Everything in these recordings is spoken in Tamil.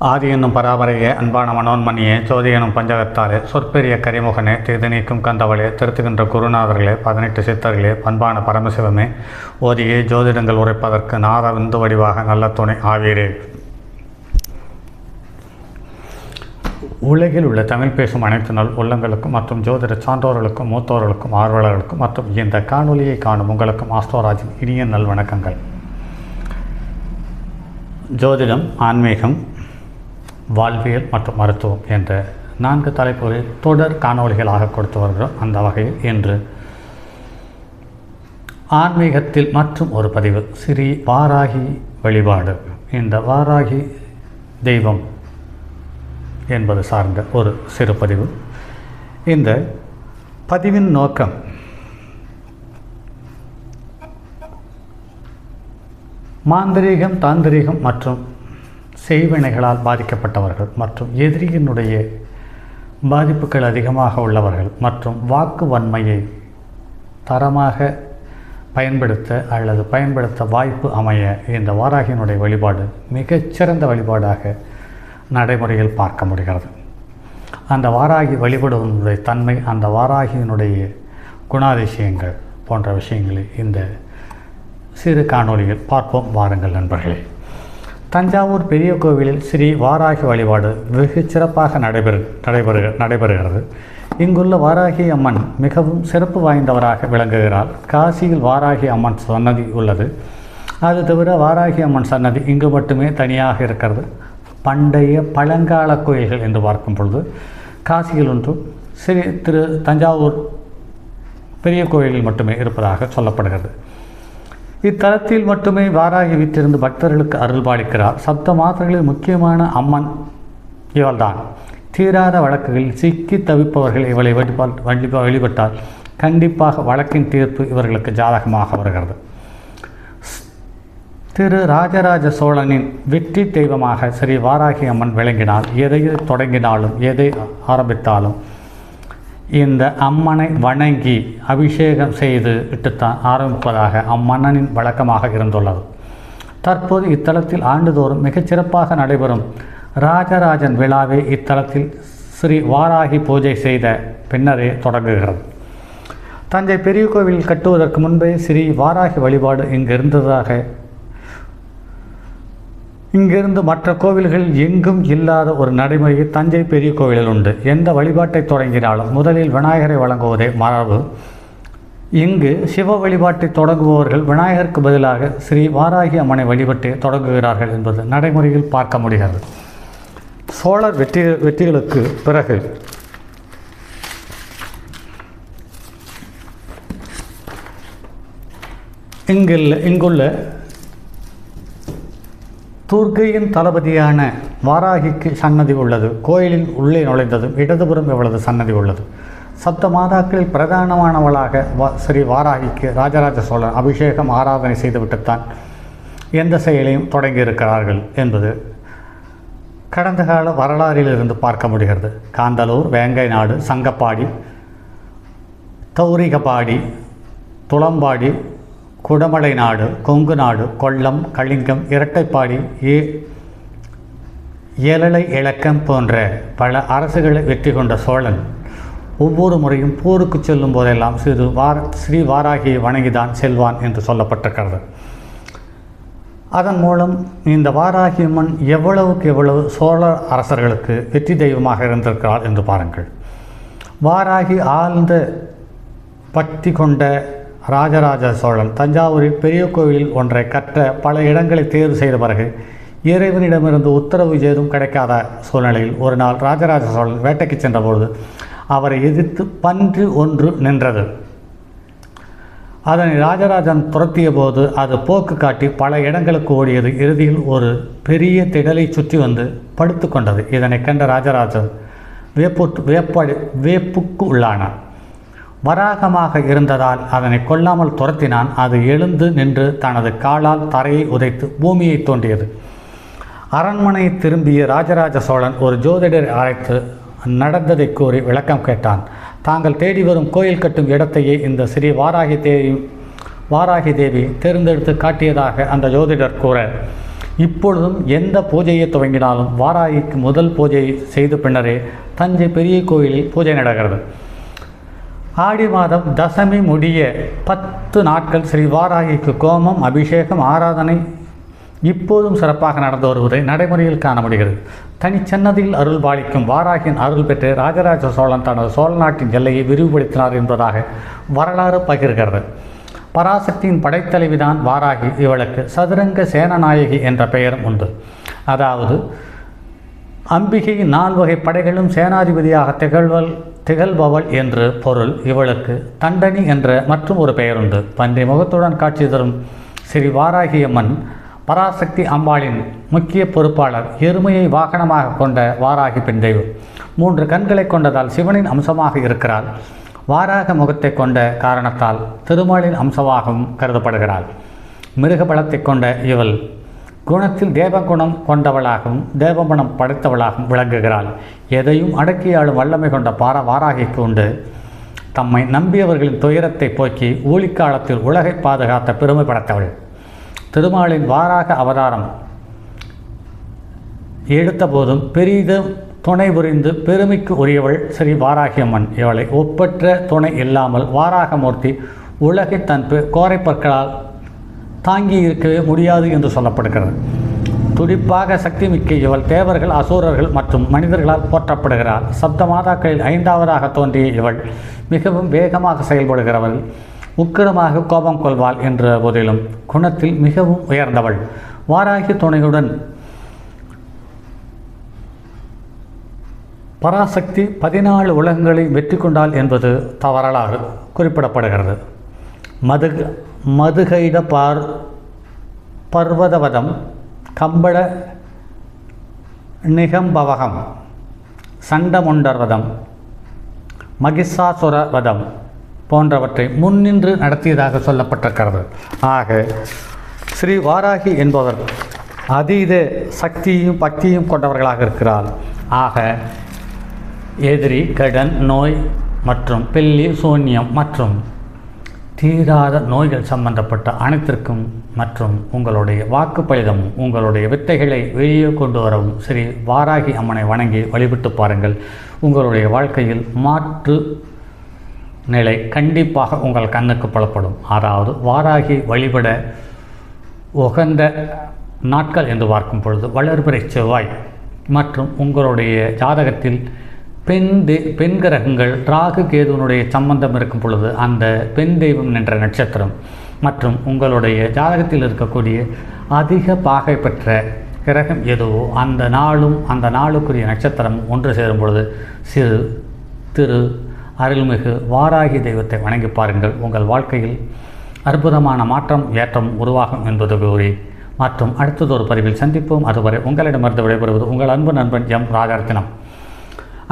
ஆதி என்னும் பராபரையே அன்பான மனோன்மணியே ஜோதி எனும் பஞ்சகத்தாலே சொற்பெரிய கரிமுகனே தீது நீக்கும் கந்தவளே திருத்துகின்ற குருநாதர்களே 18 சித்தர்களே பண்பான பரமசிவமே ஓதியே ஜோதிடங்கள் உரைப்பதற்கு நாத விந்து வடிவாக நல்ல துணை ஆவீரே. உலகில் உள்ள தமிழ் பேசும் அனைத்து நல் உள்ளங்களுக்கும் மற்றும் ஜோதிட சான்றோர்களுக்கும் மூத்தோர்களுக்கும் ஆர்வலர்களுக்கும் மற்றும் இந்த காணொலியை காணும் உங்களுக்கும் ஆஸ்ட்ரோராஜின் இனிய நல் வணக்கங்கள். ஜோதிடம், ஆன்மீகம், வாழ்வியல் மற்றும் மருத்துவம் என்ற 4 தலைப்புகளில் தொடர் காணொலிகளாக கொடுத்து வருகிறோம். அந்த வகையில் இன்று ஆன்மீகத்தில் மற்றும் ஒரு பதிவு ஸ்ரீ வாராகி வழிபாடு. இந்த வாராகி தெய்வம் என்பது சார்ந்த ஒரு சிறு பதிவு. இந்த பதிவின் நோக்கம் மாந்திரீகம், தாந்திரீகம் மற்றும் செய்வினைகளால் பாதிக்கப்பட்டவர்கள் மற்றும் எதிரியினுடைய பாதிப்புகள் அதிகமாக உள்ளவர்கள் மற்றும் வாக்கு வன்மையை தரமாக பயன்படுத்த வாய்ப்பு அமைய இந்த வாராகியினுடைய வழிபாடு மிகச்சிறந்த வழிபாடாக நடைமுறையில் பார்க்க முடிகிறது. அந்த வாராகி வழிபடுவதனுடைய தன்மை, அந்த வாராகியினுடைய குணாதிசயங்கள் போன்ற விஷயங்களை இந்த சிறு காணொலியில் பார்ப்போம். வாருங்கள் நண்பர்களே. தஞ்சாவூர் பெரிய கோவிலில் ஸ்ரீ வாராகி வழிபாடு வெகு சிறப்பாக நடைபெறுகிறது. இங்குள்ள வாராகி அம்மன் மிகவும் சிறப்பு வாய்ந்தவராக விளங்குகிறார். காசியில் வாராகி அம்மன் சன்னதி உள்ளது. அது தவிர வாராகி அம்மன் சன்னதி இங்கு மட்டுமே தனியாக இருக்கிறது. பண்டைய பழங்கால கோயில்கள் என்று பார்க்கும் பொழுது காசியில் ஒன்றும் தஞ்சாவூர் பெரிய கோயிலில் மட்டுமே இருப்பதாக சொல்லப்படுகிறது. இத்தலத்தில் மட்டுமே வாராகி வீற்றிருந்து பக்தர்களுக்கு அருள் பாலிக்கிறார். சப்த மாதர்களில் முக்கியமான அம்மன் இவள்தான். தீராத வழக்குகளில் சிக்கி தவிப்பவர்கள் இவளை வழிபட்டால் கண்டிப்பாக வழக்கின் தீர்ப்பு இவர்களுக்கு ஜாதகமாக வருகிறது. திரு ராஜராஜ சோழனின் வெற்றி தெய்வமாக ஸ்ரீ வாராகி அம்மன் விளங்கினால் எதை தொடங்கினாலும் எதை ஆரம்பித்தாலும் இந்த அம்மனை வணங்கி அபிஷேகம் செய்து விட்டுத்தான் ஆரம்பிப்பதாக அம்மன்னனின் வழக்கமாக இருந்துள்ளது. தற்போது இத்தலத்தில் ஆண்டுதோறும் மிகச்சிறப்பாக நடைபெறும் ராஜராஜன் விழாவே இத்தலத்தில் ஸ்ரீ வாராகி பூஜை செய்த பின்னரே தொடங்குகிறது. தஞ்சை பெரிய கோவில் கட்டுவதற்கு முன்பே ஸ்ரீ வாராகி வழிபாடு இங்கிருந்து மற்ற கோவில்களில் எங்கும் இல்லாத ஒரு நடைமுறை தஞ்சை பெரிய கோவிலில் உண்டு. எந்த வழிபாட்டை தொடங்கினாலும் முதலில் விநாயகரை வழங்குவதே மரபு. இங்கு சிவ வழிபாட்டை தொடங்குபவர்கள் விநாயகருக்கு பதிலாக ஸ்ரீ வாராகி அம்மனை வழிபட்டு தொடங்குகிறார்கள் என்பது நடைமுறையில் பார்க்க முடிகிறது. சோழர் வெற்றிகளுக்கு பிறகு இங்குள்ள துர்க்கையின் தளபதியான வாராகிக்கு சன்னதி உள்ளது. கோயிலின் உள்ளே நுழைந்ததும் இடதுபுறம் இவளது சன்னதி உள்ளது. சப்த மாதாக்களில் பிரதானமானவளாக ஸ்ரீ வாராகிக்கு ராஜராஜ சோழன் அபிஷேகம் ஆராதனை செய்துவிட்டுத்தான் எந்த செயலையும் தொடங்கியிருக்கிறார்கள் என்பது கடந்த கால வரலாறிலிருந்து பார்க்க முடிகிறது. காந்தலூர், வேங்கை நாடு, சங்கப்பாடி, தௌரிகபாடி, துளம்பாடி, குடமலை நாடு, கொங்கு நாடு, கொல்லம், கலிங்கம், இரட்டைப்பாடி, ஏழலை இலக்கம் போன்ற பல அரசுகளை வெற்றி கொண்ட சோழன் ஒவ்வொரு முறையும் போருக்கு செல்லும் போதெல்லாம் ஸ்ரீ வாராகியை வணங்கிதான் செல்வான் என்று சொல்லப்பட்டிருக்கிறது. அதன் மூலம் இந்த வாராகி அம்மன் எவ்வளவுக்கு எவ்வளவு சோழ அரசர்களுக்கு வெற்றி தெய்வமாக இருந்திருக்கிறார் என்று பாருங்கள். வாராகி ஆழ்ந்த பக்தி கொண்ட ராஜராஜ சோழன் தஞ்சாவூரில் பெரிய கோவிலில் ஒன்றை கற்ற பல இடங்களை தேர்வு செய்த பிறகு இறைவனிடமிருந்து உத்தரவு ஏதும் கிடைக்காத சூழ்நிலையில் ஒரு நாள் ராஜராஜ சோழன் வேட்டைக்கு சென்றபொழுது அவரை எதிர்த்து பன்றி ஒன்று நின்றது. அதனை ராஜராஜன் துரத்திய போது அது போக்கு காட்டி பல இடங்களுக்கு ஓடியது. இறுதியில் ஒரு பெரிய திடலை சுற்றி வந்து படுத்து கொண்டது. இதனை கண்ட ராஜராஜன் வேப்புக்கு உள்ளானார். வராகமாக இருந்ததால் அதனை கொல்லாமல் துரத்தினான். அது எழுந்து நின்று தனது காலால் தரையை உதைத்து பூமியை தோண்டியது. அரண்மனை திரும்பிய ராஜராஜ சோழன் ஒரு ஜோதிடரை அழைத்து நடந்ததை கூறி விளக்கம் கேட்டான். தாங்கள் தேடி வரும் கோயில் கட்டும் இடத்தையே இந்த ஸ்ரீ வாராகி தேவி தேர்ந்தெடுத்து காட்டியதாக அந்த ஜோதிடர் கூற இப்பொழுதும் எந்த பூஜையை துவங்கினாலும் வாராகிக்கு முதல் பூஜை செய்த பின்னரே தஞ்சை பெரிய கோயிலில் பூஜை நடக்கிறது. ஆடி மாதம் தசமி முடிய 10 நாட்கள் ஸ்ரீ வாராகிக்கு கோமம், அபிஷேகம், ஆராதனை இப்போதும் சிறப்பாக நடந்து வருவதை நடைமுறையில் காண முடிகிறது. தனிச்சன்னதியில் அருள் பாலிக்கும் வாராகியின் அருள் பெற்று ராஜராஜ சோழன் தனது சோழ நாட்டின் எல்லையை விரிவுபடுத்தினார் என்பதாக வரலாறு பகிர்கிறது. பராசக்தியின் படைத்தலைவிதான் வாராகி. இவளுக்கு சதுரங்க சேனநாயகி என்ற பெயரும் உண்டு. அதாவது அம்பிகையின் 4 வகை படைகளும் சேனாதிபதியாக திகழ்பவள் என்று பொருள். இவளுக்கு தண்டனி என்ற மற்றும் ஒரு பெயருண்டு. பன்றி முகத்துடன் காட்சி தரும் ஸ்ரீ வாராகியம்மன் பராசக்தி அம்பாளின் முக்கிய பொறுப்பாளர். எருமையை வாகனமாக கொண்ட வாராகி பெண் தெய்வம். 3 கண்களை கொண்டதால் சிவனின் அம்சமாக இருக்கிறாள். வாராக முகத்தை கொண்ட காரணத்தால் திருமாலின் அம்சமாகவும் கருதப்படுகிறாள். மிருக பலத்தை கொண்ட இவள் குணத்தில் தேவகுணம் கொண்டவளாகவும் தேவகுணம் படைத்தவளாகவும் விளங்குகிறாள். எதையும் அடக்கியாளும் வல்லமை கொண்ட வாராகிக்கு உண்டு. தம்மை நம்பியவர்களின் துயரத்தை போக்கி ஊழிக்காலத்தில் உலகை பாதுகாத்த பெருமை படைத்தவள். திருமாலின் வாராக அவதாரம் எடுத்த போதும் பெரிதும் துணை புரிந்து பெருமைக்கு உரியவள் ஸ்ரீ வாராகியம்மன். இவளை ஒப்பற்ற துணை இல்லாமல் வாராகமூர்த்தி உலகை தன் கோரைப்பற்களால் தாங்கி இருக்கவே முடியாது என்று சொல்லப்படுகிறது. துடிப்பாக சக்தி மிக்க இவள் தேவர்கள், அசூரர்கள் மற்றும் மனிதர்களால் போற்றப்படுகிறாள். சப்த மாதாக்களில் 5வதாக தோன்றிய இவள் மிகவும் வேகமாக செயல்படுகிறவள். உக்கிரமாக கோபம் கொள்வாள் என்ற போதிலும் குணத்தில் மிகவும் உயர்ந்தவள். வாராகி துணையுடன் பராசக்தி 14 உலகங்களை வெற்றி கொண்டாள் என்பது வரலாறு குறிப்பிடப்படுகிறது. மதுகைட பர்வதவதம், கம்பள நிகம்பவகம், சண்டமுண்டர்வதம், மகிஷாசுரவதம் போன்றவற்றை முன்னின்று நடத்தியதாக சொல்லப்பட்டிருக்கிறது. ஆக ஸ்ரீ வாராகி என்பவர் அதீத சக்தியும் பக்தியும் கொண்டவர்களாக இருக்கிறார். ஆக எதிரி, கடன், நோய் மற்றும் பில்லி, சூன்யம் மற்றும் தீராத நோய்கள் சம்பந்தப்பட்ட அனைத்திற்கும் மற்றும் உங்களுடைய வாக்கு பலிதமும் உங்களுடைய வித்தைகளை வெளியே கொண்டு வரவும் ஸ்ரீ வாராகி அம்மனை வணங்கி வழிபட்டு பாருங்கள். உங்களுடைய வாழ்க்கையில் மாற்று நிலை கண்டிப்பாக உங்கள் கண்ணுக்கு புலப்படும். அதாவது வாராகி வழிபட உகந்த நாட்கள் என்று பார்க்கும் பொழுது வளர்பிறை செவ்வாய் மற்றும் உங்களுடைய ஜாதகத்தில் பெண் கிரகங்கள் ராகு கேதுவனுடைய சம்பந்தம் இருக்கும் பொழுது அந்த பெண் தெய்வம் என்ற நட்சத்திரம் மற்றும் உங்களுடைய ஜாதகத்தில் இருக்கக்கூடிய அதிக பாகை பெற்ற கிரகம் எதுவோ அந்த நாளும் அந்த நாளுக்குரிய நட்சத்திரம் ஒன்று சேரும் பொழுது திரு அருள்மிகு வாராகி தெய்வத்தை வணங்கி பாருங்கள். உங்கள் வாழ்க்கையில் அற்புதமான மாற்றம் ஏற்றம் உருவாகும் என்பது கூறி மற்றும் அடுத்ததொரு பதிவில் சந்திப்போம். அதுவரை உங்களிடமிருந்து விடைபெறுவது உங்கள் அன்பு நண்பன் எம் ராஜரத்தினம்.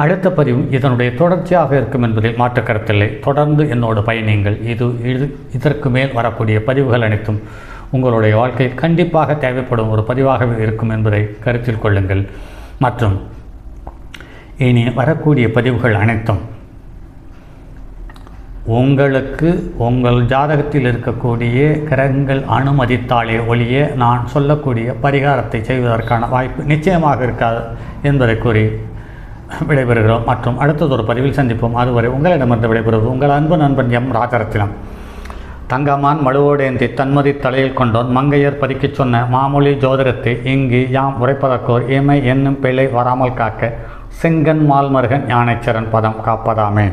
அடுத்த பதிவும் இதனுடைய தொடர்ச்சியாக இருக்கும் என்பதில் மாற்று கருத்தில்லை. தொடர்ந்து என்னோடு பயணியுங்கள். இதற்கு மேல் வரக்கூடிய பதிவுகள் அனைத்தும் உங்களுடைய வாழ்க்கையில் கண்டிப்பாக தேவைப்படும் ஒரு பதிவாகவே இருக்கும் என்பதை கருத்தில் கொள்ளுங்கள். மற்றும் இனி வரக்கூடிய பதிவுகள் அனைத்தும் உங்களுக்கு உங்கள் ஜாதகத்தில் இருக்கக்கூடிய கிரகங்கள் அனுமதித்தாலே ஒழிய நான் சொல்லக்கூடிய பரிகாரத்தை செய்வதற்கான வாய்ப்பு நிச்சயமாக இருக்காது என்பதை கூறி விடைபெறுகிறோம். மற்றும் அடுத்ததொரு பதிவில் சந்திப்போம். அதுவரை உங்களிடமிருந்து விடைபெறுவது உங்கள் அன்பு நண்பன் எம் ராஜரத்தினம். தங்கமான் மழுவோடேந்தி தன்மதி தலையில் கொண்டோன் மங்கையர் பதிக்கச் சொன்ன மாமொழி ஜோதிடத்தை இங்கு யாம் உரைப்பதற்கோர் இமை என்னும் பிழை வராமல் காக்க செங்கன் மால்மருகன் ஞானேச்சரன் பதம் காப்பதாமே.